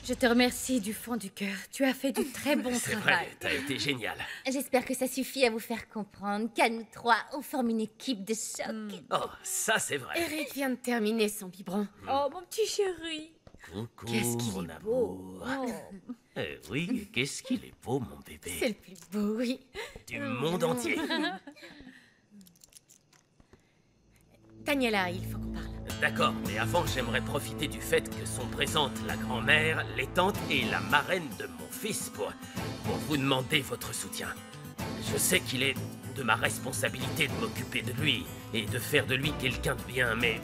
Je te remercie du fond du cœur. Tu as fait du très bon C'est travail. vrai, t'as été génial. J'espère que ça suffit à vous faire comprendre qu'à nous trois, on forme une équipe de choc. Oh, ça c'est vrai. Eric vient de terminer son biberon. Oh, mon petit chéri. Coucou, Qu'est-ce qu'il mon est beau. amour. Oui, qu'est-ce qu'il est beau, mon bébé. C'est le plus beau, oui. Du monde entier. Daniela, il faut qu'on parle. D'accord, mais avant, j'aimerais profiter du fait que sont présentes la grand-mère, les tantes et la marraine de mon fils pour vous demander votre soutien. Je sais qu'il est de ma responsabilité de m'occuper de lui et de faire de lui quelqu'un de bien, mais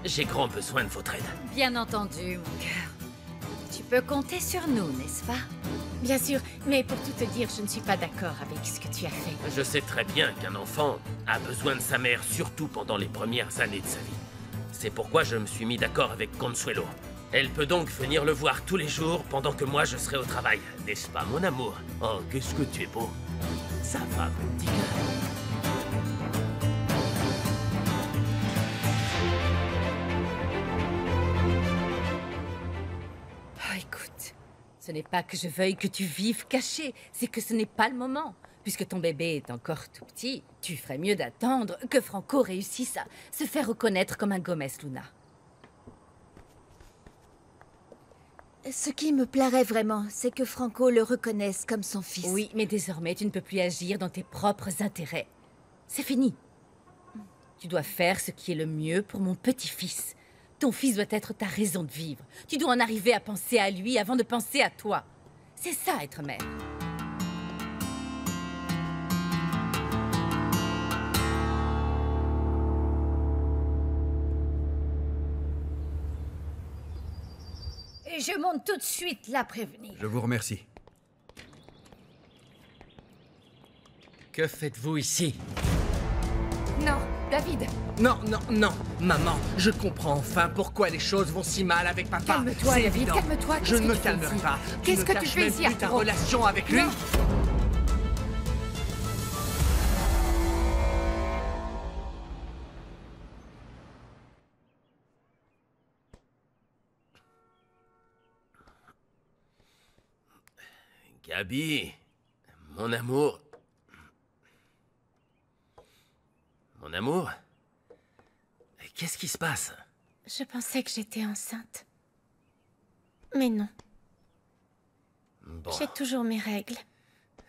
j'ai grand besoin de votre aide. Bien entendu, mon cœur. Tu peux compter sur nous, n'est-ce pas? Bien sûr, mais pour tout te dire, je ne suis pas d'accord avec ce que tu as fait. Je sais très bien qu'un enfant a besoin de sa mère, surtout pendant les premières années de sa vie. C'est pourquoi je me suis mis d'accord avec Consuelo. Elle peut donc venir le voir tous les jours pendant que moi je serai au travail. N'est-ce pas, mon amour? Oh, qu'est-ce que tu es beau. Ça va, mon petit cœur. Oh, écoute, ce n'est pas que je veuille que tu vives caché, c'est que ce n'est pas le moment. Puisque ton bébé est encore tout petit, tu ferais mieux d'attendre que Franco réussisse à se faire reconnaître comme un Gomez Luna. Ce qui me plairait vraiment, c'est que Franco le reconnaisse comme son fils. Oui, mais désormais, tu ne peux plus agir dans tes propres intérêts. C'est fini. Tu dois faire ce qui est le mieux pour mon petit-fils. Ton fils doit être ta raison de vivre. Tu dois en arriver à penser à lui avant de penser à toi. C'est ça, être mère. Et je monte tout de suite la prévenir. Je vous remercie. Que faites-vous ici? Non, David, Non, non, non. Maman, je comprends enfin pourquoi les choses vont si mal avec papa. calme-toi, C'est David, évident. calme-toi. Je Qu'est-ce ne que me tu fais calmerai ici? pas. Qu'est-ce ne que tu caches fais même ici, plus ta Arturo? relation avec lui? Non. Gabi, mon amour. Mon amour? Qu'est-ce qui se passe? Je pensais que j'étais enceinte. Mais non, Bon, j'ai toujours mes règles.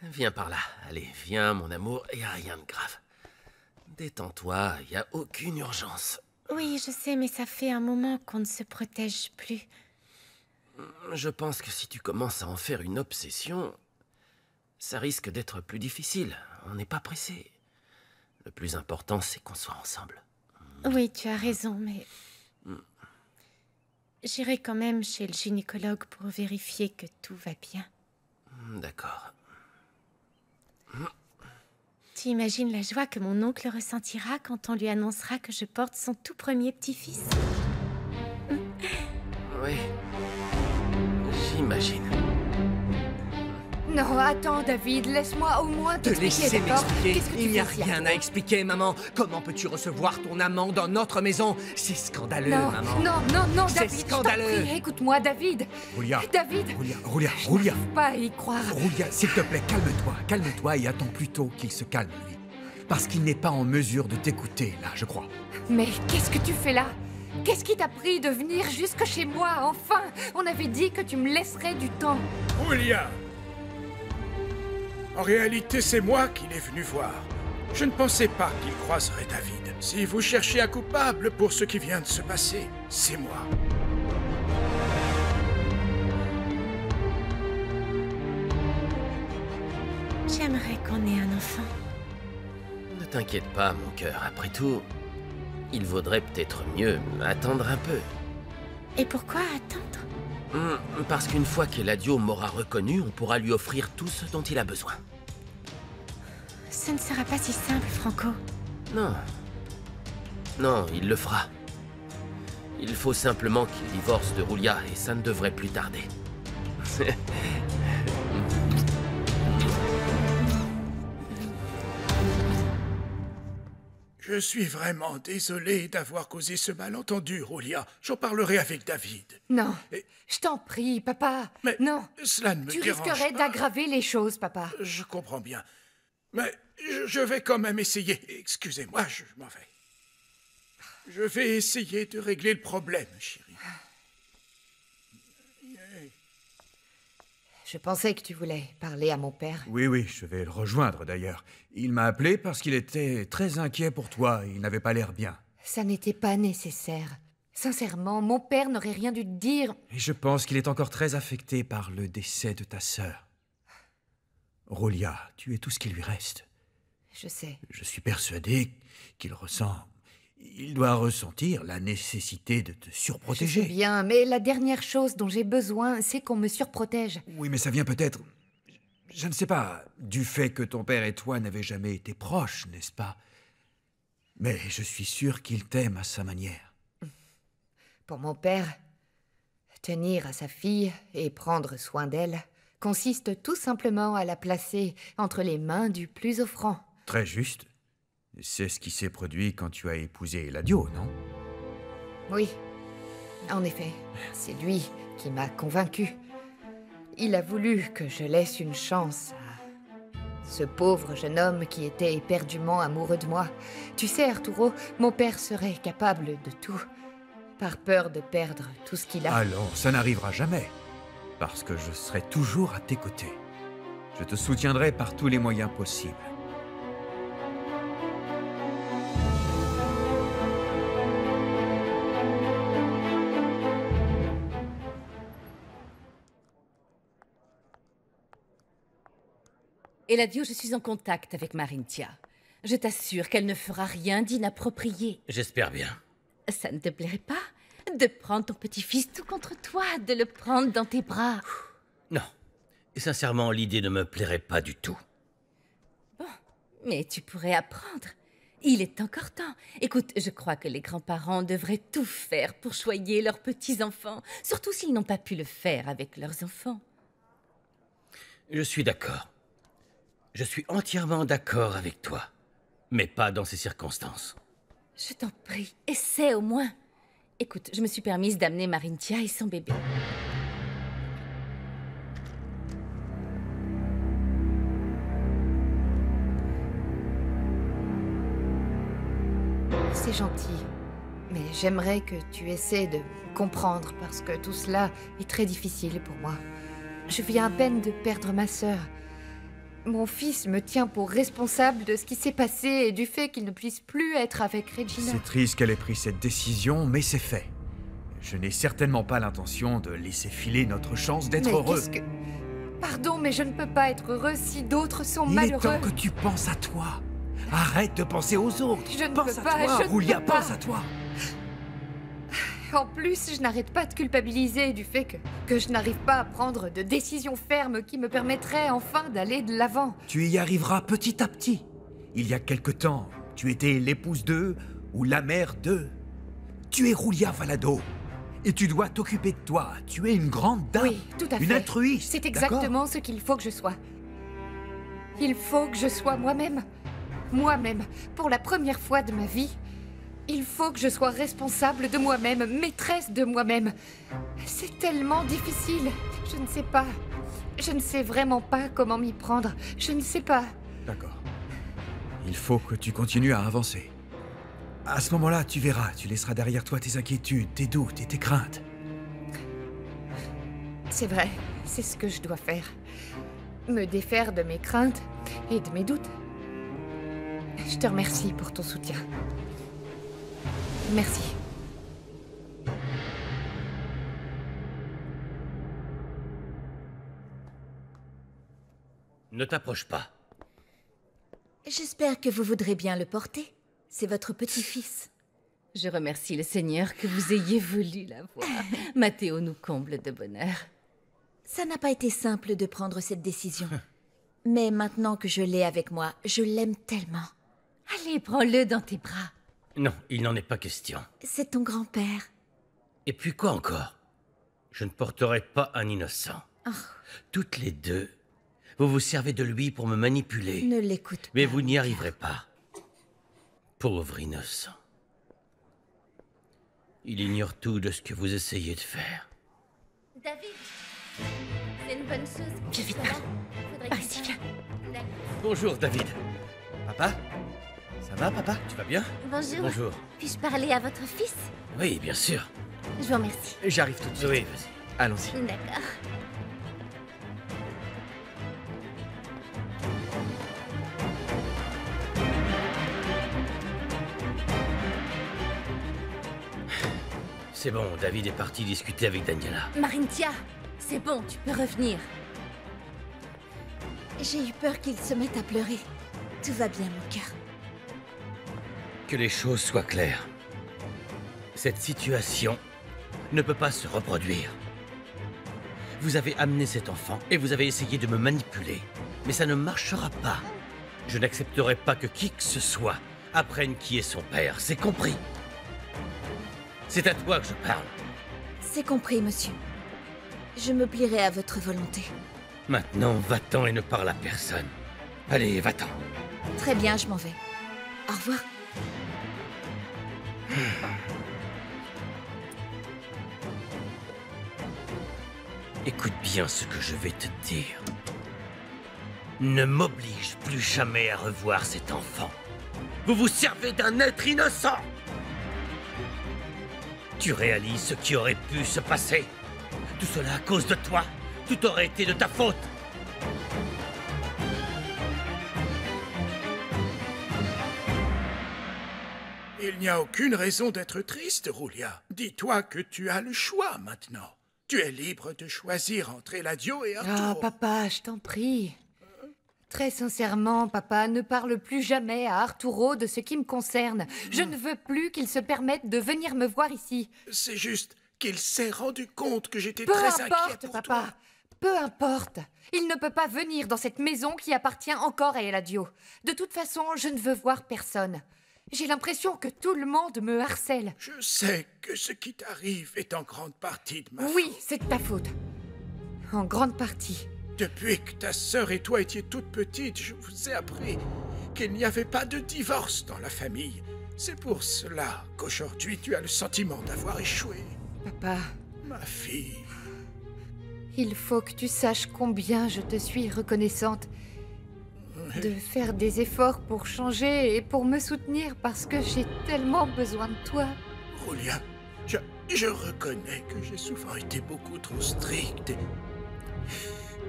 viens par là. Allez, viens, mon amour, y a rien de grave. Détends-toi, y a aucune urgence. Oui, je sais, mais ça fait un moment qu'on ne se protège plus. Je pense que si tu commences à en faire une obsession, ça risque d'être plus difficile. On n'est pas pressé. Le plus important, c'est qu'on soit ensemble. Oui, tu as raison, mais... J'irai quand même chez le gynécologue pour vérifier que tout va bien. D'accord. Tu imagines la joie que mon oncle ressentira quand on lui annoncera que je porte son tout premier petit-fils? Oui. J'imagine. Non, attends, David, laisse-moi au moins Te t'expliquer, laisser d'accord? m'expliquer. Qu'est-ce que tu Il n'y a fais ici, rien à Arturo? expliquer, maman. Comment peux-tu recevoir ton amant dans notre maison? C'est scandaleux, Non, maman. non, non, non, C'est David, scandaleux. je t'en prie, écoute-moi, David. Julia. David, Julia. pas à y croire. Julia, s'il te plaît, calme-toi et attends plutôt qu'il se calme, lui. Parce qu'il n'est pas en mesure de t'écouter, là, je crois. Mais qu'est-ce que tu fais là? Qu'est-ce qui t'a pris de venir jusque chez moi, enfin? On avait dit que tu me laisserais du temps. Julia! En réalité, c'est moi qui l'ai venu voir. Je ne pensais pas qu'il croiserait David. Si vous cherchez un coupable pour ce qui vient de se passer, c'est moi. J'aimerais qu'on ait un enfant. Ne t'inquiète pas, mon cœur. Après tout, il vaudrait peut-être mieux attendre un peu. Et pourquoi attendre? Parce qu'une fois qu'Eladio m'aura reconnu, on pourra lui offrir tout ce dont il a besoin. Ce ne sera pas si simple, Franco. Non. Non, il le fera. Il faut simplement qu'il divorce de Julia et ça ne devrait plus tarder. Je suis vraiment désolé d'avoir causé ce malentendu, Roulia. J'en parlerai avec David. Non, Et- je t'en prie, papa. Mais non, cela ne me tu dérange risquerais pas. d'aggraver les choses, papa. Je comprends bien. Mais je vais quand même essayer. Excusez-moi, je m'en vais. Je vais essayer de régler le problème, chérie. Je pensais que tu voulais parler à mon père. Oui, oui, je vais le rejoindre d'ailleurs. Il m'a appelé parce qu'il était très inquiet pour toi. Il n'avait pas l'air bien. Ça n'était pas nécessaire. Sincèrement, mon père n'aurait rien dû te dire. Et je pense qu'il est encore très affecté par le décès de ta sœur. Roulia, tu es tout ce qui lui reste. Je sais. Je suis persuadé qu'il ressent... Il doit ressentir la nécessité de te Je surprotéger. sais bien, mais la dernière chose dont j'ai besoin, c'est qu'on me surprotège. Oui, mais ça vient peut-être... Je ne sais pas, du fait que ton père et toi n'avez jamais été proches, n'est-ce pas? Mais je suis sûr qu'il t'aime à sa manière. Pour mon père, tenir à sa fille et prendre soin d'elle consiste tout simplement à la placer entre les mains du plus offrant. Très juste. C'est ce qui s'est produit quand tu as épousé Eladio, non? Oui, en effet, c'est lui qui m'a convaincue. Il a voulu que je laisse une chance à ce pauvre jeune homme qui était éperdument amoureux de moi. Tu sais, Arturo, mon père serait capable de tout, par peur de perdre tout ce qu'il a. Alors, ça n'arrivera jamais, parce que je serai toujours à tes côtés. Je te soutiendrai par tous les moyens possibles. Eladio, je suis en contact avec Marintia. Je t'assure qu'elle ne fera rien d'inapproprié. J'espère bien. Ça ne te plairait pas de prendre ton petit-fils tout contre toi, de le prendre dans tes bras? Non. Sincèrement, l'idée ne me plairait pas du tout. Mais tu pourrais apprendre. Il est encore temps. Écoute, je crois que les grands-parents devraient tout faire pour choyer leurs petits-enfants, surtout s'ils n'ont pas pu le faire avec leurs enfants. Je suis d'accord. Je suis entièrement d'accord avec toi. Mais pas dans ces circonstances. Je t'en prie, essaie au moins. Écoute, je me suis permise d'amener Marintia et son bébé. C'est gentil, mais j'aimerais que tu essaies de comprendre parce que tout cela est très difficile pour moi. Je viens à peine de perdre ma sœur. Mon fils me tient pour responsable de ce qui s'est passé et du fait qu'il ne puisse plus être avec Regina. C'est triste qu'elle ait pris cette décision, mais c'est fait. Je n'ai certainement pas l'intention de laisser filer notre chance d'être Mais heureux. qu'est-ce que... Pardon, mais je ne peux pas être heureuse si d'autres sont Il est malheureux. temps que tu penses à toi. Arrête de penser aux autres. Je ne pense peux à pas, toi, je ne Roulia, peux pas. pense à toi. En plus, je n'arrête pas de culpabiliser du fait que je n'arrive pas à prendre de décisions fermes qui me permettraient enfin d'aller de l'avant. Tu y arriveras petit à petit. Il y a quelque temps, tu étais l'épouse d'eux ou la mère d'eux. Tu es Roulia Valado. Et tu dois t'occuper de toi. Tu es une grande dame. Oui, tout à fait. Une altruiste. C'est d'accord? exactement ce qu'il faut que je sois. Il faut que je sois moi-même. Moi-même. Pour la première fois de ma vie, il faut que je sois responsable de moi-même, maîtresse de moi-même. C'est tellement difficile. Je ne sais pas. Je ne sais vraiment pas comment m'y prendre. Je ne sais pas. D'accord. Il faut que tu continues à avancer. À ce moment-là, tu verras, tu laisseras derrière toi tes inquiétudes, tes doutes et tes craintes. C'est vrai, c'est ce que je dois faire. Me défaire de mes craintes et de mes doutes. Je te remercie pour ton soutien. Merci. Ne t'approche pas. J'espère que vous voudrez bien le porter. C'est votre petit-fils. Je remercie le Seigneur que vous ayez voulu l'avoir. Mathéo nous comble de bonheur. Ça n'a pas été simple de prendre cette décision. Mais maintenant que je l'ai avec moi, je l'aime tellement. Allez, prends-le dans tes bras. Non, il n'en est pas question. C'est ton grand-père. Et puis quoi encore? Je ne porterai pas un innocent. Toutes les deux, vous vous servez de lui pour me manipuler. Ne l'écoute pas. Mais vous n'y arriverez pas. Pauvre innocent. Il ignore tout de ce que vous essayez de faire. David, c'est une bonne chose. Viens vite, Voilà. Marie. Faudrait Par qu'il ici, s'en viens. aille. D'accord. Bonjour, David. Papa? Ça va, papa? Tu vas bien? Bonjour. Bonjour. Puis-je parler à votre fils? Oui, bien sûr. Je vous remercie. J'arrive tout de suite. Oui, vas-y. Allons-y. D'accord. C'est bon, David est parti discuter avec Daniela. Marintia, c'est bon, tu peux revenir. J'ai eu peur qu'il se mette à pleurer. Tout va bien, mon cœur. Que les choses soient claires. Cette situation ne peut pas se reproduire. Vous avez amené cet enfant et vous avez essayé de me manipuler. Mais ça ne marchera pas. Je n'accepterai pas que qui que ce soit apprenne qui est son père. C'est compris? C'est à toi que je parle. C'est compris, monsieur. Je me plierai à votre volonté. Maintenant, va-t'en et ne parle à personne. Allez, va-t'en. Très bien, je m'en vais. Au revoir. Écoute bien ce que je vais te dire. Ne m'oblige plus jamais à revoir cet enfant. Vous vous servez d'un être innocent. Tu réalises ce qui aurait pu se passer? Tout cela à cause de toi. Tout aurait été de ta faute. Il n'y a aucune raison d'être triste, Roulia. Dis-toi que tu as le choix maintenant. Tu es libre de choisir entre Eladio et Ah, Arturo. papa, je t'en prie. Très sincèrement, papa, ne parle plus jamais à Arturo de ce qui me concerne. Je ne veux plus qu'il se permette de venir me voir ici. C'est juste qu'il s'est rendu compte que j'étais Peu très inquiet importe, pour papa. toi. Peu importe. Il ne peut pas venir dans cette maison qui appartient encore à Eladio. De toute façon, je ne veux voir personne. J'ai l'impression que tout le monde me harcèle. Je sais que ce qui t'arrive est en grande partie de ma Oui, faute. c'est de ta faute. En grande partie. Depuis que ta sœur et toi étiez toutes petites, je vous ai appris qu'il n'y avait pas de divorce dans la famille. C'est pour cela qu'aujourd'hui tu as le sentiment d'avoir échoué. Papa, Ma fille, il faut que tu saches combien je te suis reconnaissante de faire des efforts pour changer et pour me soutenir parce que j'ai tellement besoin de toi. Roulia, je reconnais que j'ai souvent été beaucoup trop stricte et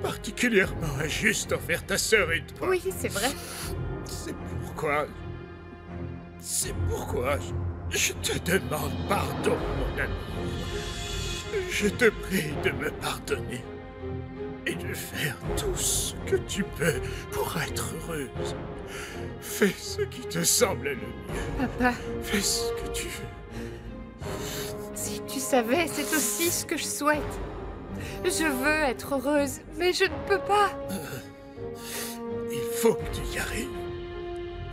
particulièrement injuste envers ta sœur et toi. Oui, c'est vrai. C'est pourquoi je te demande pardon, mon amour. Je te prie de me pardonner et de faire tout ce que tu peux pour être heureuse. Fais ce qui te semble le mieux. Papa, Fais ce que tu veux. si tu savais, c'est aussi ce que je souhaite. Je veux être heureuse, mais je ne peux pas. Il faut que tu y arrives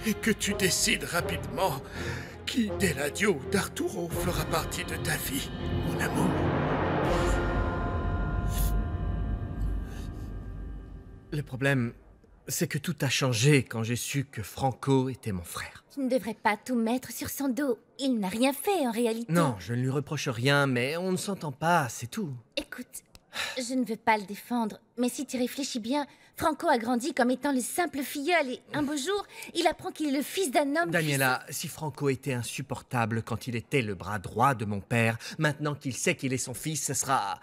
et que tu décides rapidement qui d'Eladio ou d'Arturo fera partie de ta vie, mon amour. Le problème, c'est que tout a changé quand j'ai su que Franco était mon frère. Tu ne devrais pas tout mettre sur son dos. Il n'a rien fait en réalité. Non, je ne lui reproche rien, mais on ne s'entend pas, c'est tout. Écoute, je ne veux pas le défendre, mais si tu réfléchis bien, Franco a grandi comme étant le simple filleul et un beau jour, il apprend qu'il est le fils d'un homme. Daniela, si Franco était insupportable quand il était le bras droit de mon père, maintenant qu'il sait qu'il est son fils, ce sera...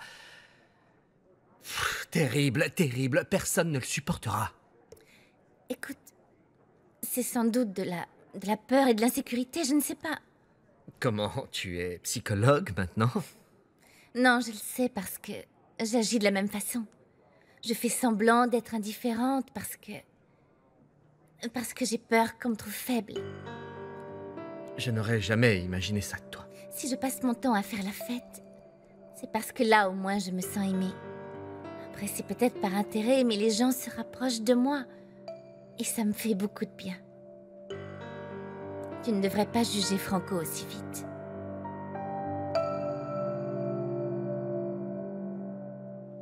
terrible, terrible. Personne ne le supportera. Écoute, c'est sans doute de la peur et de l'insécurité, je ne sais pas. Comment? Tu es psychologue maintenant? Non, je le sais parce que j'agis de la même façon. Je fais semblant d'être indifférente parce que j'ai peur qu'on me trouve faible. Je n'aurais jamais imaginé ça de toi. Si je passe mon temps à faire la fête, c'est parce que là, au moins, je me sens aimée. Après, c'est peut-être par intérêt, mais les gens se rapprochent de moi. Et ça me fait beaucoup de bien. Tu ne devrais pas juger Franco aussi vite.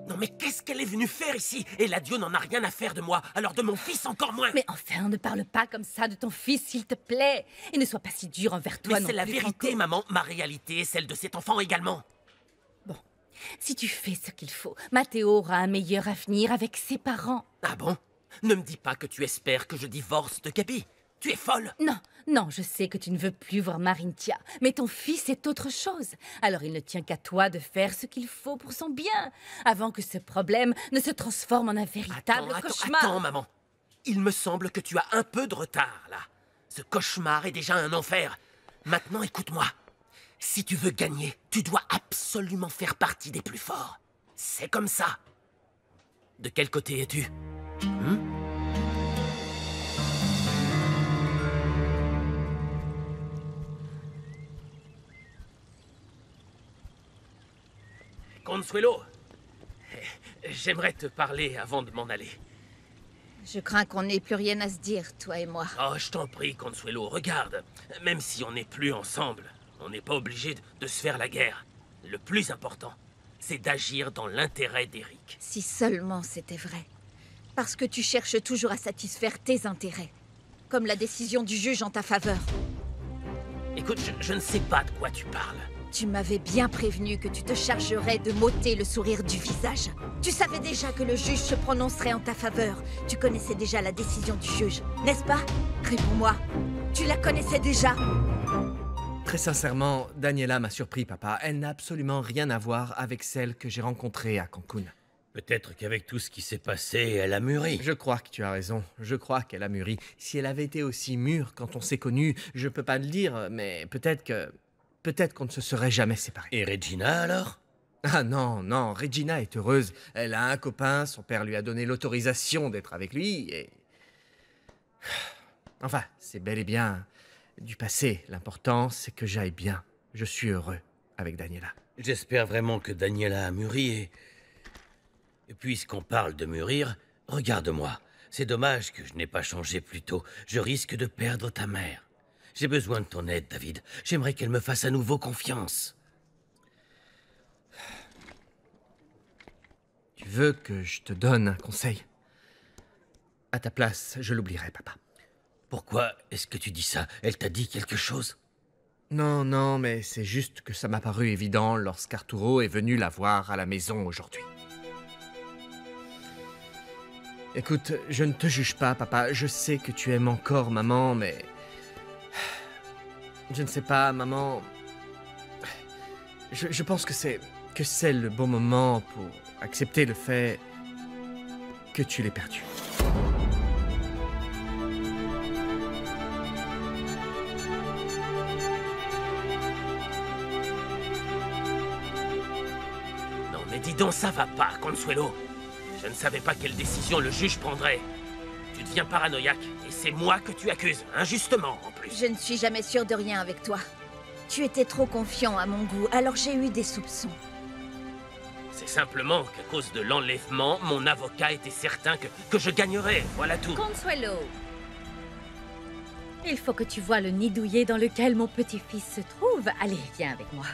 Non mais qu'est-ce qu'elle est venue faire ici? Eladio n'en a rien à faire de moi, alors de mon fils encore moins. Mais enfin, ne parle pas comme ça de ton fils, s'il te plaît. Et ne sois pas si dur envers toi Mais non c'est la plus, vérité, Franco. maman. Ma réalité est celle de cet enfant également. Bon, si tu fais ce qu'il faut, Matteo aura un meilleur avenir avec ses parents. Ah bon? Ne me dis pas que tu espères que je divorce de Gabi. Tu es folle. Non, non, je sais que tu ne veux plus voir Marintia, mais ton fils est autre chose. Alors il ne tient qu'à toi de faire ce qu'il faut pour son bien, avant que ce problème ne se transforme en un véritable cauchemar. Attends, maman. Il me semble que tu as un peu de retard, là. Ce cauchemar est déjà un enfer. Maintenant, écoute-moi. Si tu veux gagner, tu dois absolument faire partie des plus forts. C'est comme ça. De quel côté es-tu? Consuelo, j'aimerais te parler avant de m'en aller. Je crains qu'on n'ait plus rien à se dire, toi et moi. Oh, je t'en prie, Consuelo, regarde. Même si on n'est plus ensemble, on n'est pas obligé de se faire la guerre. Le plus important, c'est d'agir dans l'intérêt d'Eric. Si seulement c'était vrai. Parce que tu cherches toujours à satisfaire tes intérêts. Comme la décision du juge en ta faveur. Écoute, je ne sais pas de quoi tu parles. Tu m'avais bien prévenu que tu te chargerais de m'ôter le sourire du visage. Tu savais déjà que le juge se prononcerait en ta faveur. Tu connaissais déjà la décision du juge, n'est-ce pas? Réponds-moi. Tu la connaissais déjà? Très sincèrement, Daniela m'a surpris, papa. Elle n'a absolument rien à voir avec celle que j'ai rencontrée à Cancun. Peut-être qu'avec tout ce qui s'est passé, elle a mûri. Je crois que tu as raison. Je crois qu'elle a mûri. Si elle avait été aussi mûre quand on s'est connus, je peux pas le dire, mais peut-être qu'on ne se serait jamais séparés. Et Regina, alors? Ah non, non, Regina est heureuse. Elle a un copain, son père lui a donné l'autorisation d'être avec lui, et... Enfin, c'est bel et bien du passé. L'important, c'est que j'aille bien. Je suis heureux avec Daniela. J'espère vraiment que Daniela a mûri et puisqu'on parle de mûrir, regarde-moi. C'est dommage que je n'ai pas changé plus tôt. Je risque de perdre ta mère. J'ai besoin de ton aide, David. J'aimerais qu'elle me fasse à nouveau confiance. Tu veux que je te donne un conseil? À ta place, je l'oublierai, papa. Pourquoi est-ce que tu dis ça? Elle t'a dit quelque chose? Non, non, mais c'est juste que ça m'a paru évident lorsqu'Arturo est venu la voir à la maison aujourd'hui. Écoute, je ne te juge pas, papa. Je sais que tu aimes encore maman, mais... Je ne sais pas, maman... Je pense que c'est le bon moment pour accepter le fait que tu l'aies perdu. Non, mais dis donc, ça va pas, Consuelo. Je ne savais pas quelle décision le juge prendrait. Tu deviens paranoïaque, et c'est moi que tu accuses, injustement en plus. Je ne suis jamais sûre de rien avec toi. Tu étais trop confiant à mon goût, alors j'ai eu des soupçons. C'est simplement qu'à cause de l'enlèvement, mon avocat était certain que je gagnerais, voilà tout. Consuelo, il faut que tu vois le nid douillet dans lequel mon petit-fils se trouve. Allez, viens avec moi.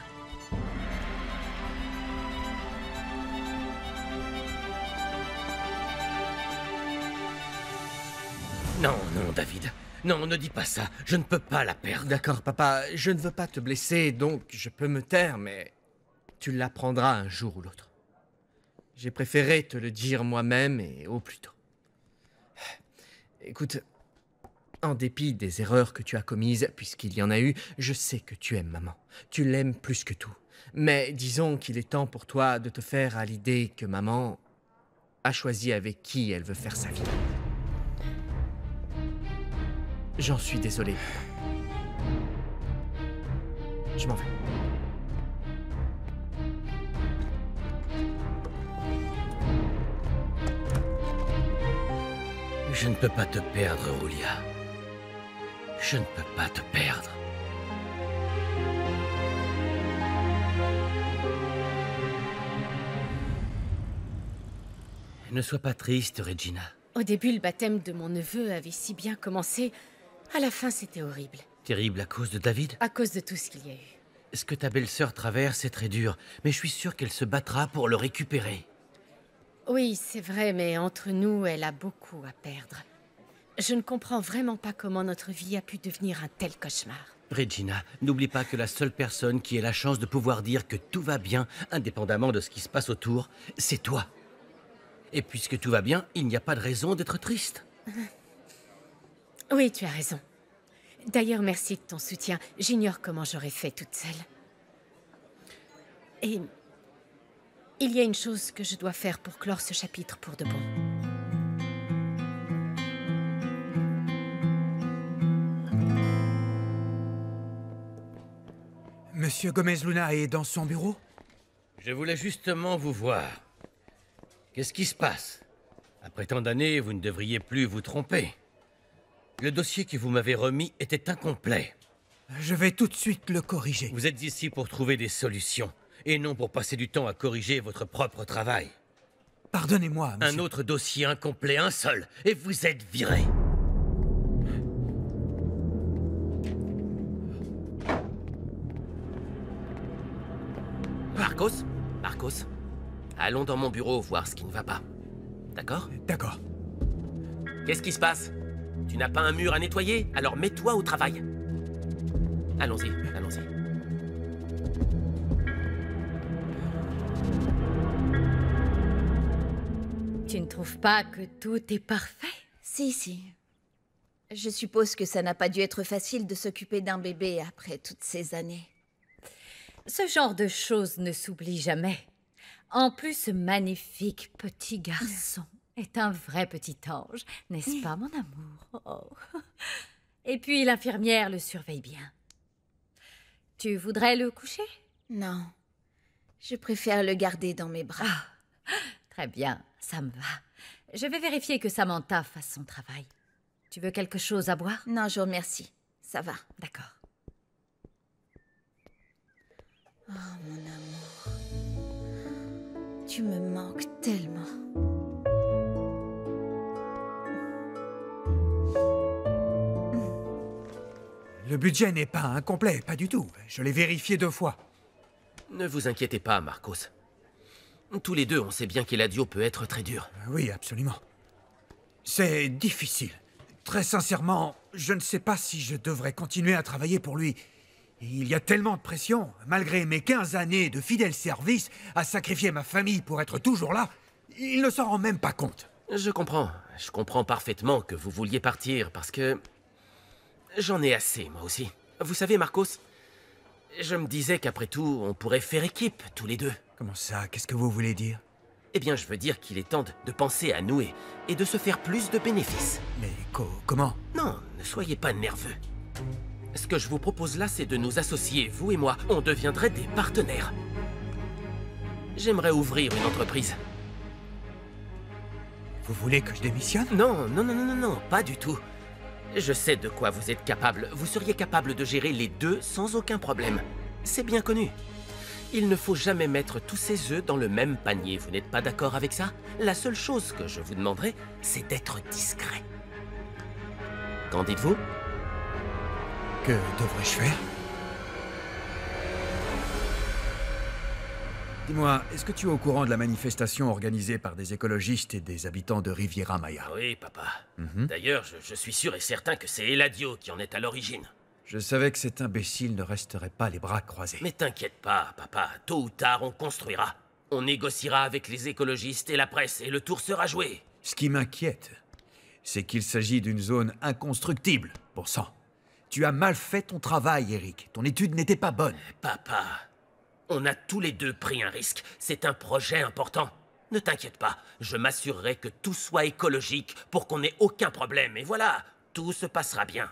Non, non, David. Non, ne dis pas ça. Je ne peux pas la perdre. D'accord, papa, je ne veux pas te blesser, donc je peux me taire, mais tu l'apprendras un jour ou l'autre. J'ai préféré te le dire moi-même et au plus tôt. Écoute, en dépit des erreurs que tu as commises, puisqu'il y en a eu, je sais que tu aimes maman. Tu l'aimes plus que tout. Mais disons qu'il est temps pour toi de te faire à l'idée que maman a choisi avec qui elle veut faire sa vie. J'en suis désolé. Je m'en vais. Je ne peux pas te perdre, Julia. Je ne peux pas te perdre. Ne sois pas triste, Regina. Au début, le baptême de mon neveu avait si bien commencé. À la fin, c'était horrible. Terrible à cause de David? À cause de tout ce qu'il y a eu. Ce que ta belle-sœur traverse est très dur, mais je suis sûr qu'elle se battra pour le récupérer. Oui, c'est vrai, mais entre nous, elle a beaucoup à perdre. Je ne comprends vraiment pas comment notre vie a pu devenir un tel cauchemar. Regina, n'oublie pas que la seule personne qui ait la chance de pouvoir dire que tout va bien, indépendamment de ce qui se passe autour, c'est toi. Et puisque tout va bien, il n'y a pas de raison d'être triste. Oui, tu as raison. D'ailleurs, merci de ton soutien. J'ignore comment j'aurais fait toute seule. Et il y a une chose que je dois faire pour clore ce chapitre pour de bon. Monsieur Gomez-Luna est dans son bureau? Je voulais justement vous voir. Qu'est-ce qui se passe? Après tant d'années, vous ne devriez plus vous tromper. Le dossier que vous m'avez remis était incomplet. Je vais tout de suite le corriger. Vous êtes ici pour trouver des solutions, et non pour passer du temps à corriger votre propre travail. Pardonnez-moi, monsieur. Un autre dossier incomplet, un seul, et vous êtes viré. Marcos, allons dans mon bureau voir ce qui ne va pas. D'accord? D'accord. Qu'est-ce qui se passe? Tu n'as pas un mur à nettoyer? Alors mets-toi au travail. Allons-y, allons-y. Tu ne trouves pas que tout est parfait? Si. Je suppose que ça n'a pas dû être facile de s'occuper d'un bébé après toutes ces années. Ce genre de choses ne s'oublie jamais. En plus, ce magnifique petit garçon est un vrai petit ange, n'est-ce pas, mon amour? Oh. Et puis, l'infirmière le surveille bien. Tu voudrais le coucher? Non. Je préfère le garder dans mes bras. Ah, très bien, ça me va. Je vais vérifier que Samantha fasse son travail. Tu veux quelque chose à boire? Non, je vous remercie. Ça va. D'accord. Oh, mon amour. Tu me manques tellement. Le budget n'est pas incomplet, pas du tout. Je l'ai vérifié 2 fois. Ne vous inquiétez pas, Marcos. Tous les deux, on sait bien qu'Eladio peut être très dur. Oui, absolument. C'est difficile. Très sincèrement, je ne sais pas si je devrais continuer à travailler pour lui. Il y a tellement de pression. Malgré mes 15 années de fidèle service, à sacrifier ma famille pour être toujours là, il ne s'en rend même pas compte. Je comprends parfaitement que vous vouliez partir parce que... J'en ai assez, moi aussi. Vous savez, Marcos, je me disais qu'après tout, on pourrait faire équipe, tous les deux. Comment ça? Qu'est-ce que vous voulez dire? Eh bien, je veux dire qu'il est temps de penser à nous et de se faire plus de bénéfices. Mais comment? Non, ne soyez pas nerveux. Ce que je vous propose là, c'est de nous associer, vous et moi. On deviendrait des partenaires. J'aimerais ouvrir une entreprise. Vous voulez que je démissionne? Non, pas du tout. Je sais de quoi vous êtes capable. Vous seriez capable de gérer les deux sans aucun problème. C'est bien connu. Il ne faut jamais mettre tous ses œufs dans le même panier. Vous n'êtes pas d'accord avec ça? La seule chose que je vous demanderai, c'est d'être discret. Qu'en dites-vous? Que devrais-je faire? Dis-moi, est-ce que tu es au courant de la manifestation organisée par des écologistes et des habitants de Riviera Maya? Oui, papa. D'ailleurs, je suis sûr et certain que c'est Eladio qui en est à l'origine. Je savais que cet imbécile ne resterait pas les bras croisés. Mais t'inquiète pas, papa. Tôt ou tard, on construira. On négociera avec les écologistes et la presse, et le tour sera joué. Ce qui m'inquiète, c'est qu'il s'agit d'une zone inconstructible, bon sang. Tu as mal fait ton travail, Eric. Ton étude n'était pas bonne. Papa, on a tous les deux pris un risque. C'est un projet important. Ne t'inquiète pas, je m'assurerai que tout soit écologique pour qu'on n'ait aucun problème. Et voilà, tout se passera bien.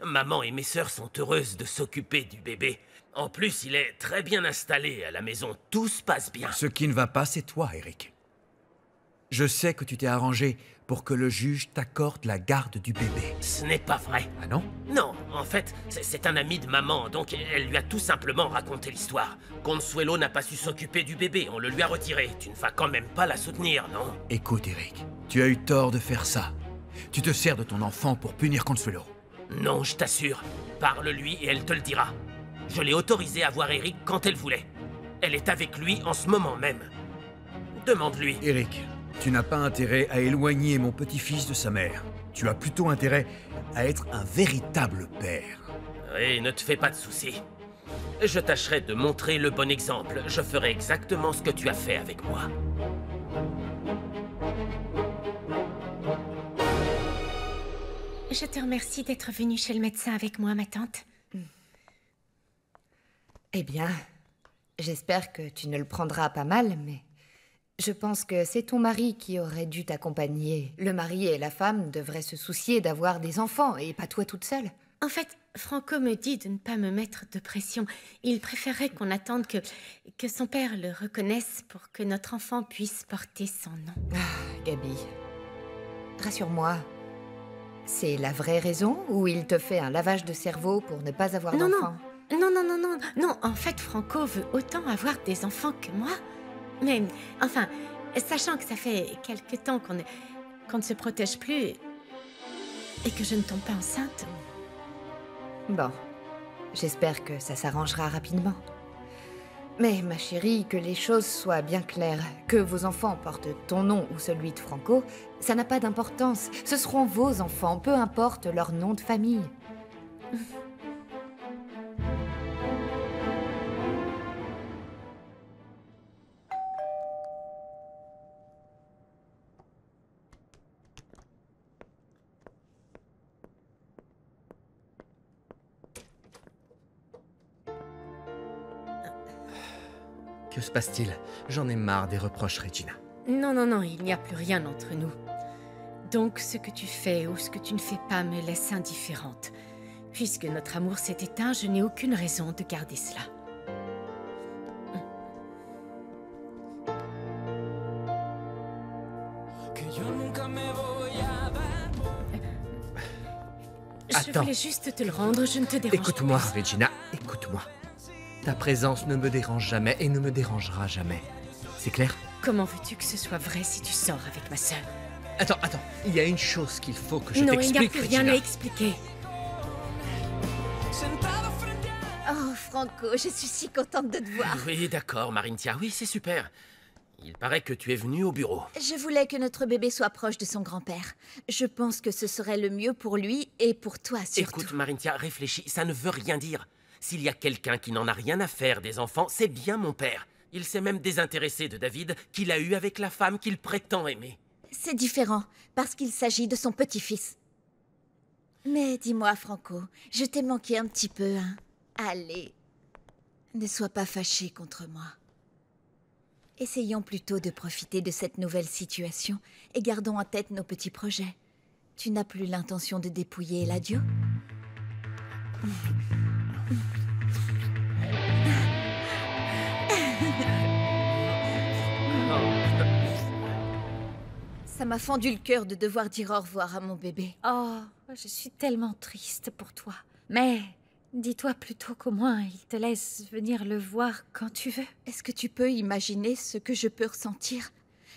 Maman et mes sœurs sont heureuses de s'occuper du bébé. En plus, il est très bien installé à la maison. Tout se passe bien. Ce qui ne va pas, c'est toi, Eric. Je sais que tu t'es arrangé pour que le juge t'accorde la garde du bébé. Ce n'est pas vrai. Ah non? Non, en fait, c'est un ami de maman, donc elle lui a tout simplement raconté l'histoire. Consuelo n'a pas su s'occuper du bébé, on le lui a retiré. Tu ne vas quand même pas la soutenir, non? Écoute, Eric, tu as eu tort de faire ça. Tu te sers de ton enfant pour punir Consuelo. Non, je t'assure. Parle-lui et elle te le dira. Je l'ai autorisée à voir Eric quand elle voulait. Elle est avec lui en ce moment même. Demande-lui. Eric, Tu n'as pas intérêt à éloigner mon petit-fils de sa mère. Tu as plutôt intérêt à être un véritable père. Oui, ne te fais pas de soucis. Je tâcherai de montrer le bon exemple. Je ferai exactement ce que tu as fait avec moi. Je te remercie d'être venue chez le médecin avec moi, ma tante. Eh bien, j'espère que tu ne le prendras pas mal, mais je pense que c'est ton mari qui aurait dû t'accompagner. Le mari et la femme devraient se soucier d'avoir des enfants, et pas toi toute seule. En fait, Franco me dit de ne pas me mettre de pression. Il préférerait qu'on attende que son père le reconnaisse pour que notre enfant puisse porter son nom. Ah, Gabi, rassure-moi. C'est la vraie raison ou il te fait un lavage de cerveau pour ne pas avoir d'enfant? Non, en fait, Franco veut autant avoir des enfants que moi. Mais, enfin, sachant que ça fait quelque temps qu'on ne se protège plus et que je ne tombe pas enceinte... Bon, j'espère que ça s'arrangera rapidement. Mais ma chérie, que les choses soient bien claires. Que vos enfants portent ton nom ou celui de Franco, ça n'a pas d'importance. Ce seront vos enfants, peu importe leur nom de famille. Que se passe-t-il? J'en ai marre des reproches, Regina. Non, il n'y a plus rien entre nous. Donc, ce que tu fais ou ce que tu ne fais pas me laisse indifférente. Puisque notre amour s'est éteint, je n'ai aucune raison de garder cela. Je voulais juste te le rendre, je ne te dérange pas. Écoute-moi, Regina, écoute-moi. Ta présence ne me dérange jamais et ne me dérangera jamais. C'est clair? Comment veux-tu que ce soit vrai si tu sors avec ma sœur? Attends, il y a une chose qu'il faut que je t'explique, t'explique, Non, il n'y a plus rien Regina. à expliquer. Oh, Franco, je suis si contente de te voir. Oui, d'accord, Marintia, oui, c'est super. Il paraît que tu es venue au bureau. Je voulais que notre bébé soit proche de son grand-père. Je pense que ce serait le mieux pour lui et pour toi, surtout. Écoute, Marintia, réfléchis, ça ne veut rien dire. S'il y a quelqu'un qui n'en a rien à faire des enfants, c'est bien mon père. Il s'est même désintéressé de David, qu'il a eu avec la femme qu'il prétend aimer. C'est différent, parce qu'il s'agit de son petit-fils. Mais dis-moi, Franco, je t'ai manqué un petit peu, hein. Allez, ne sois pas fâché contre moi. Essayons plutôt de profiter de cette nouvelle situation et gardons en tête nos petits projets. Tu n'as plus l'intention de dépouiller Eladio ? Ça m'a fendu le cœur de devoir dire au revoir à mon bébé. Oh, je suis tellement triste pour toi. Mais dis-toi plutôt qu'au moins il te laisse venir le voir quand tu veux. Est-ce que tu peux imaginer ce que je peux ressentir?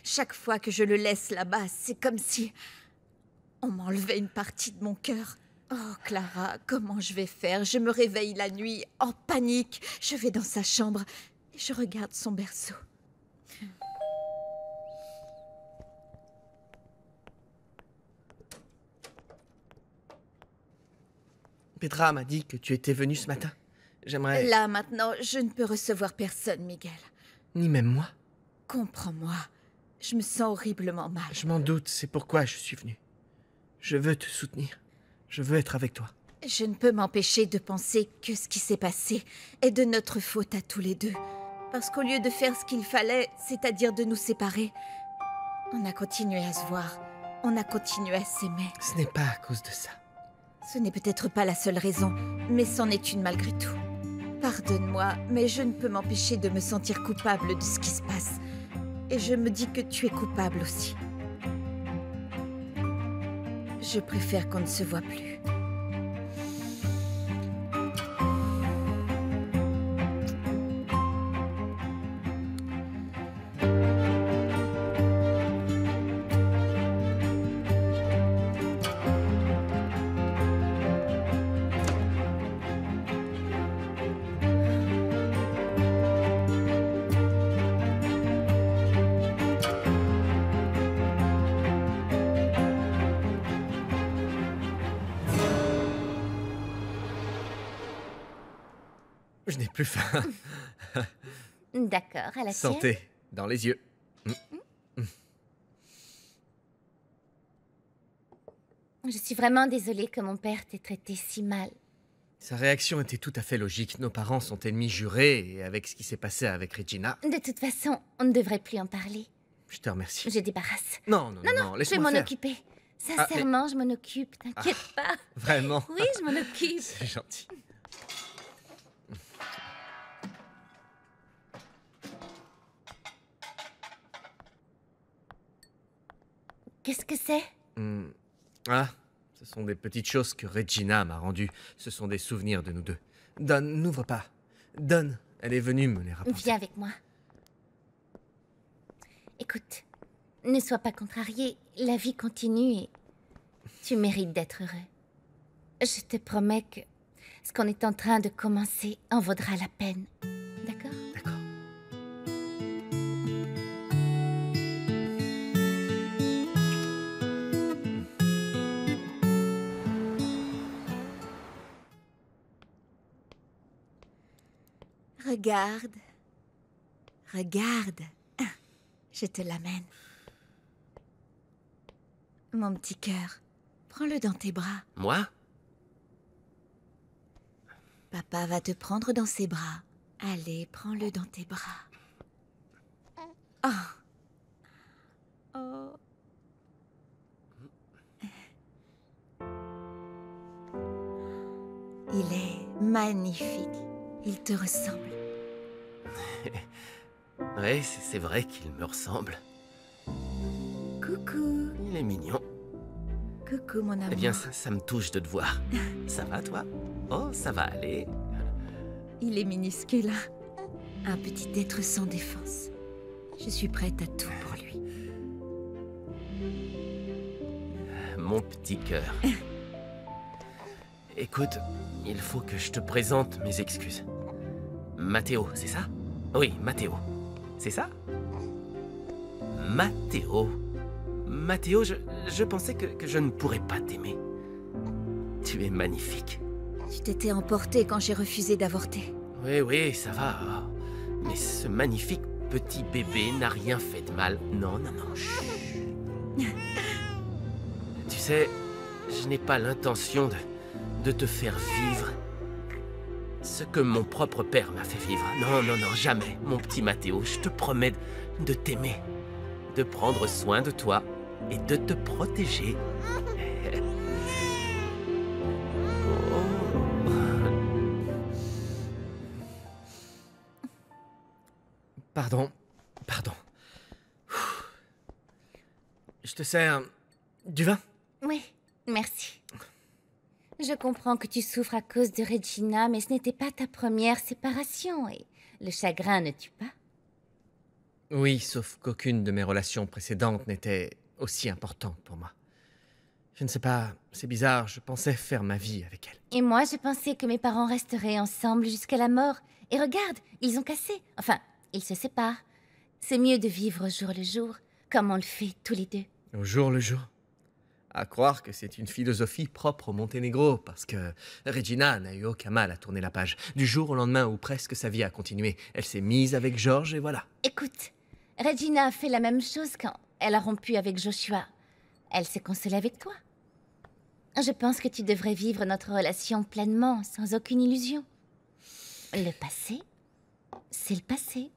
Chaque fois que je le laisse là-bas, c'est comme si on m'enlevait une partie de mon cœur. Oh, Clara, comment je vais faire? Je me réveille la nuit, en panique. Je vais dans sa chambre et je regarde son berceau. Petra m'a dit que tu étais venue ce matin. J'aimerais... Là, maintenant, je ne peux recevoir personne, Miguel. Ni même moi. Comprends-moi. Je me sens horriblement mal. Je m'en doute, c'est pourquoi je suis venue. Je veux te soutenir. Je veux être avec toi. Je ne peux m'empêcher de penser que ce qui s'est passé est de notre faute à tous les deux. Parce qu'au lieu de faire ce qu'il fallait, c'est-à-dire de nous séparer, on a continué à se voir. On a continué à s'aimer. Ce n'est pas à cause de ça. Ce n'est peut-être pas la seule raison, mais c'en est une malgré tout. Pardonne-moi, mais je ne peux m'empêcher de me sentir coupable de ce qui se passe. Et je me dis que tu es coupable aussi. Je préfère qu'on ne se voit plus. Je n'ai plus faim. D'accord, à la tienne. Santé, dans les yeux. Je suis vraiment désolée que mon père t'ait traité si mal. Sa réaction était tout à fait logique. Nos parents sont ennemis jurés, et avec ce qui s'est passé avec Regina... De toute façon, on ne devrait plus en parler. Je te remercie. Je débarrasse. Non, Je vais laisse-moi m'en faire. occuper. Sincèrement, je m'en occupe, t'inquiète pas. Vraiment? Oui, je m'en occupe. C'est gentil. Qu'est-ce que c'est? Ah, ce sont des petites choses que Regina m'a rendues. Ce sont des souvenirs de nous deux. Don, n'ouvre pas. Don, elle est venue me les rapporter. Viens avec moi. Écoute, ne sois pas contrarié. La vie continue et tu mérites d'être heureux. Je te promets que ce qu'on est en train de commencer en vaudra la peine. D'accord? D'accord. Regarde. Regarde. Je te l'amène. Mon petit cœur, prends-le dans tes bras. Moi? Papa va te prendre dans ses bras. Allez, prends-le dans tes bras. Oh. Oh. Il est magnifique. Il te ressemble. Oui, c'est vrai qu'il me ressemble. Coucou. Il est mignon. Coucou, mon amour. Eh bien, ça me touche de te voir. Ça va, toi? Oh, ça va aller. Il est minuscule. Un petit être sans défense. Je suis prête à tout pour lui. Mon petit cœur. Écoute, il faut que je te présente mes excuses. Matteo, c'est ça? Oui, Matteo. C'est ça? Matteo. Matteo, je pensais que je ne pourrais pas t'aimer. Tu es magnifique. Tu t'étais emporté quand j'ai refusé d'avorter. Oui, ça va. Mais ce magnifique petit bébé n'a rien fait de mal. Non. Chut. Tu sais, je n'ai pas l'intention de te faire vivre ce que mon propre père m'a fait vivre. Non, jamais. Mon petit Matteo, je te promets de t'aimer, de prendre soin de toi et de te protéger. Pardon. Je te sers du vin? Oui, merci. Je comprends que tu souffres à cause de Regina, mais ce n'était pas ta première séparation et le chagrin ne tue pas. Oui, sauf qu'aucune de mes relations précédentes n'était aussi importante pour moi. Je ne sais pas, c'est bizarre, je pensais faire ma vie avec elle. Et moi, je pensais que mes parents resteraient ensemble jusqu'à la mort. Et regarde, ils ont cassé. Enfin, ils se séparent. C'est mieux de vivre au jour le jour, comme on le fait tous les deux. Au jour le jour. À croire que c'est une philosophie propre au Monténégro, parce que Regina n'a eu aucun mal à tourner la page. Du jour au lendemain où presque sa vie a continué, elle s'est mise avec George et voilà. Écoute, Regina a fait la même chose quand elle a rompu avec Joshua. Elle s'est consolée avec toi. Je pense que tu devrais vivre notre relation pleinement, sans aucune illusion. Le passé, c'est le passé.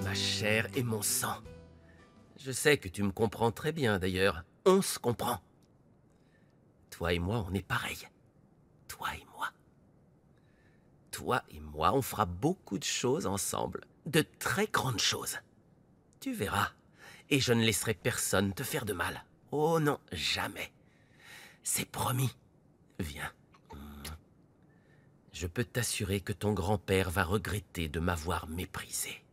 Ma chair et mon sang. Je sais que tu me comprends très bien, d'ailleurs. On se comprend. Toi et moi, on est pareils. Toi et moi. Toi et moi, on fera beaucoup de choses ensemble. De très grandes choses. Tu verras. Et je ne laisserai personne te faire de mal. Oh non, jamais. C'est promis. Viens. Je peux t'assurer que ton grand-père va regretter de m'avoir méprisé.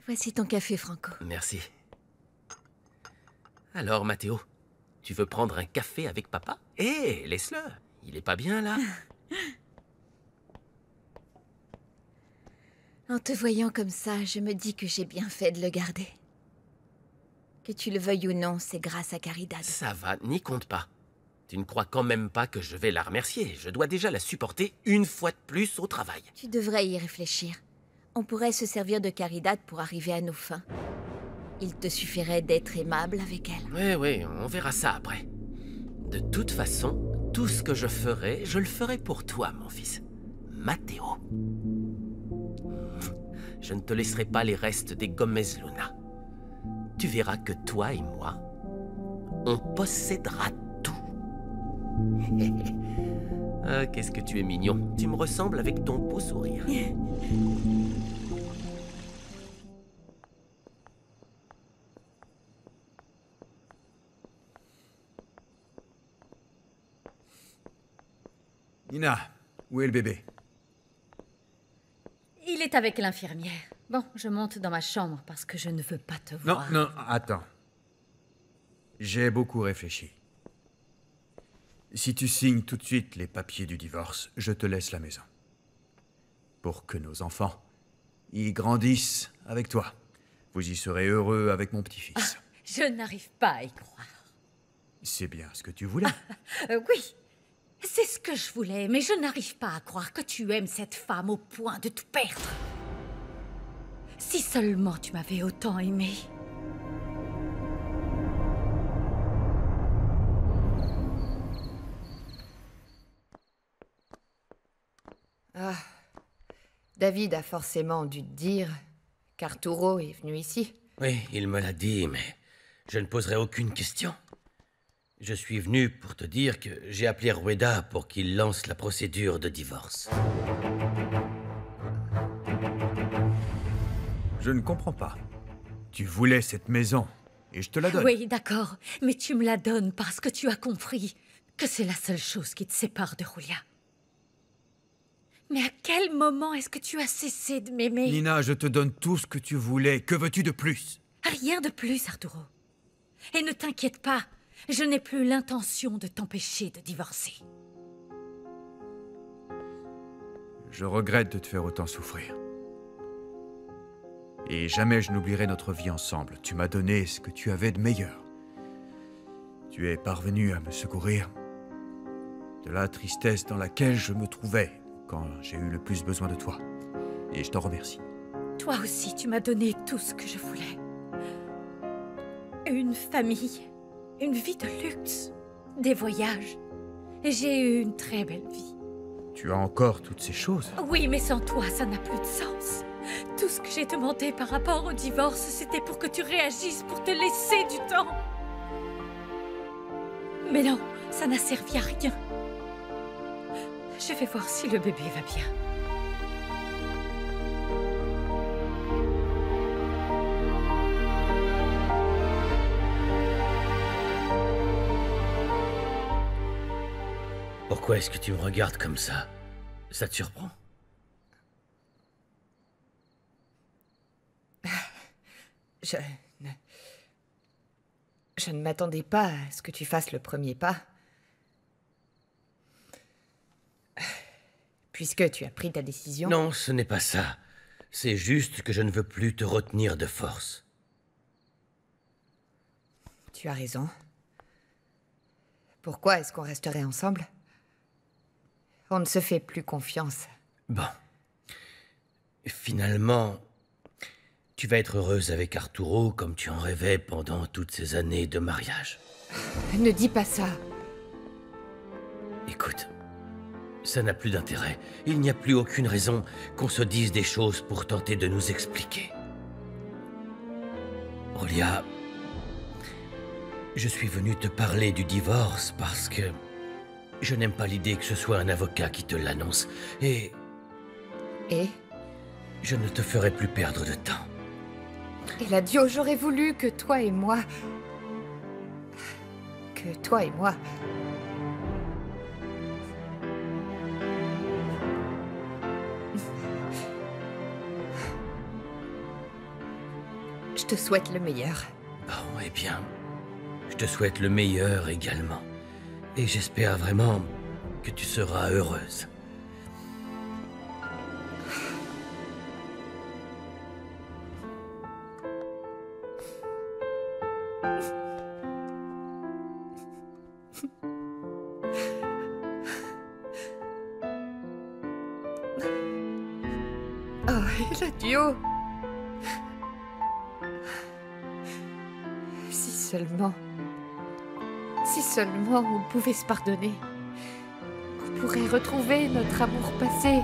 Voici ton café, Franco. Merci. Alors, Mathéo, tu veux prendre un café avec papa? Hé, laisse-le. Il est pas bien, là. En te voyant comme ça, je me dis que j'ai bien fait de le garder. Que tu le veuilles ou non, c'est grâce à Caridad. Ça va, n'y compte pas. Tu ne crois quand même pas que je vais la remercier. Je dois déjà la supporter une fois de plus au travail. Tu devrais y réfléchir. On pourrait se servir de Caridad pour arriver à nos fins. Il te suffirait d'être aimable avec elle. Oui, on verra ça après. De toute façon, tout ce que je le ferai pour toi, mon fils. Mathéo. Je ne te laisserai pas les restes des Gomez Luna. Tu verras que toi et moi, on possédera tout. Ah, qu'est-ce que tu es mignon. Tu me ressembles avec ton beau sourire. Nina, où est le bébé? Il est avec l'infirmière. Bon, je monte dans ma chambre parce que je ne veux pas te Non, voir. non, attends. J'ai beaucoup réfléchi. Si tu signes tout de suite les papiers du divorce, je te laisse la maison. Pour que nos enfants y grandissent avec toi. Vous y serez heureux avec mon petit-fils. Je n'arrive pas à y croire. C'est bien ce que tu voulais. Oui, c'est ce que je voulais, mais je n'arrive pas à croire que tu aimes cette femme au point de tout perdre. Si seulement tu m'avais autant aimé. Ah, David a forcément dû te dire qu'Arturo est venu ici. Oui, il me l'a dit, mais je ne poserai aucune question. Je suis venu pour te dire que j'ai appelé Rueda pour qu'il lance la procédure de divorce. Je ne comprends pas. Tu voulais cette maison, et je te la donne. Oui, d'accord, mais tu me la donnes parce que tu as compris que c'est la seule chose qui te sépare de Julia. Mais à quel moment est-ce que tu as cessé de m'aimer? Nina, je te donne tout ce que tu voulais. Que veux-tu de plus? Rien de plus, Arturo. Et ne t'inquiète pas, je n'ai plus l'intention de t'empêcher de divorcer. Je regrette de te faire autant souffrir. Et jamais je n'oublierai notre vie ensemble. Tu m'as donné ce que tu avais de meilleur. Tu es parvenu à me secourir de la tristesse dans laquelle je me trouvais quand j'ai eu le plus besoin de toi. Et je t'en remercie. Toi aussi, tu m'as donné tout ce que je voulais. Une famille, une vie de luxe, des voyages. J'ai eu une très belle vie. Tu as encore toutes ces choses? Oui, mais sans toi, ça n'a plus de sens. Tout ce que j'ai demandé par rapport au divorce, c'était pour que tu réagisses, pour te laisser du temps. Mais non, ça n'a servi à rien. Je vais voir si le bébé va bien. Pourquoi est-ce que tu me regardes comme ça? Ça te surprend? Je ne m'attendais pas à ce que tu fasses le premier pas. Puisque tu as pris ta décision. Non, ce n'est pas ça. C'est juste que je ne veux plus te retenir de force. Tu as raison. Pourquoi est-ce qu'on resterait ensemble? On ne se fait plus confiance. Bon. Finalement, tu vas être heureuse avec Arturo comme tu en rêvais pendant toutes ces années de mariage. Ne dis pas ça. Écoute, ça n'a plus d'intérêt. Il n'y a plus aucune raison qu'on se dise des choses pour tenter de nous expliquer. Julia, je suis venu te parler du divorce parce que je n'aime pas l'idée que ce soit un avocat qui te l'annonce. Et je ne te ferai plus perdre de temps. Eladio, j'aurais voulu que toi et moi... te souhaite le meilleur. Oh, eh bien, je te souhaite le meilleur également. Et j'espère vraiment que tu seras heureuse. Oh, et le duo. Si seulement on pouvait se pardonner. On pourrait retrouver notre amour passé.